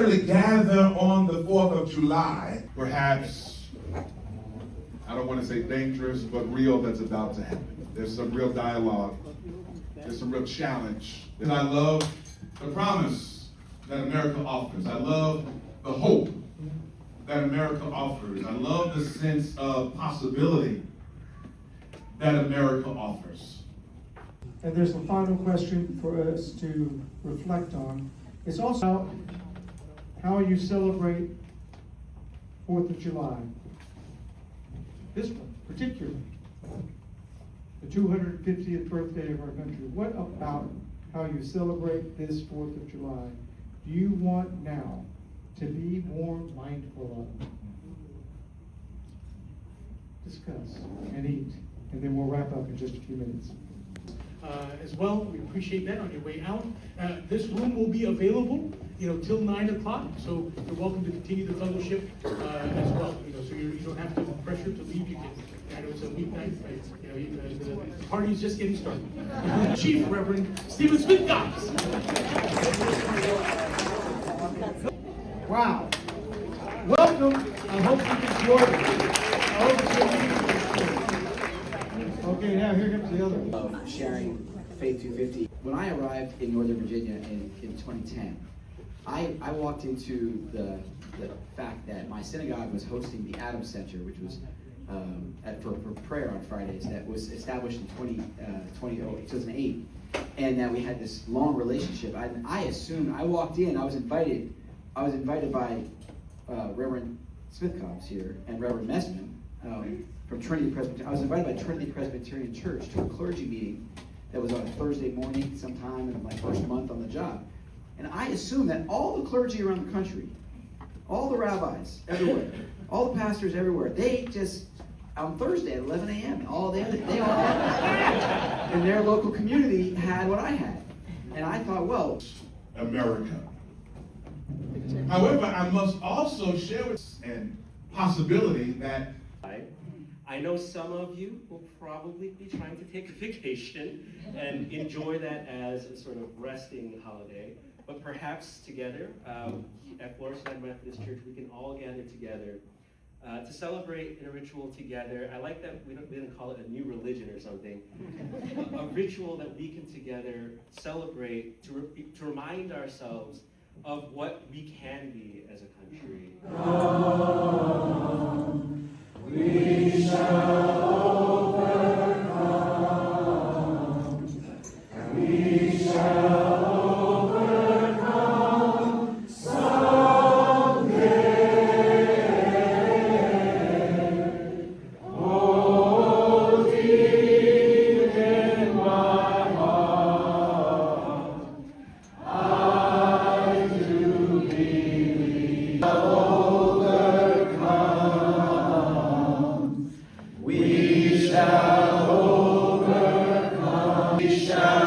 necessarily gather on the 4th of July, perhaps, I don't want to say dangerous, but real that's about to happen. There's some real dialogue. There's some real challenge. And I love the promise that America offers. I love the hope that America offers. I love the sense of possibility that America offers. And there's a final question for us to reflect on. It's also how you celebrate 4th of July. This one, particularly, the 250th birthday of our country. What about how you celebrate this 4th of July do you want now to be more mindful of? Discuss and eat, and then we'll wrap up in just a few minutes. As well, we appreciate that on your way out. This room will be available, till 9 o'clock. So you're welcome to continue the fellowship as well. So you don't have to pressure to leave. You can. I know it's a weeknight, but the party is just getting started. Chief Reverend Stephen Smith-Cobbs. Wow. Welcome. I hope you enjoyed it. Okay, now here comes the other. Of sharing Faith 250. When I arrived in Northern Virginia in 2010, I walked into the fact that my synagogue was hosting the Adams Center, which was for prayer on Fridays, that was established in 2008, and that we had this long relationship. I assumed, I walked in, I was invited by Reverend Smith-Cobbs here and Reverend Messman from Trinity Presbyterian. I was invited by Trinity Presbyterian Church to a clergy meeting that was on a Thursday morning sometime in my first month on the job. And I assumed that all the clergy around the country, all the rabbis everywhere, all the pastors everywhere, they just, on Thursday at 11 a.m., they all had, in their local community, had what I had. And I thought, well, America. However, I must also share with and possibility that I know some of you will probably be trying to take a vacation and enjoy that as a sort of resting holiday, but perhaps together at Florissant Methodist Church, we can all gather together to celebrate in a ritual together. I like that we didn't call it a new religion or something. A ritual that we can together celebrate to remind ourselves of what we can be as a country. We shall overcome. We shall overcome someday. Oh, deep in my heart, I do believe. We shall overcome. We shall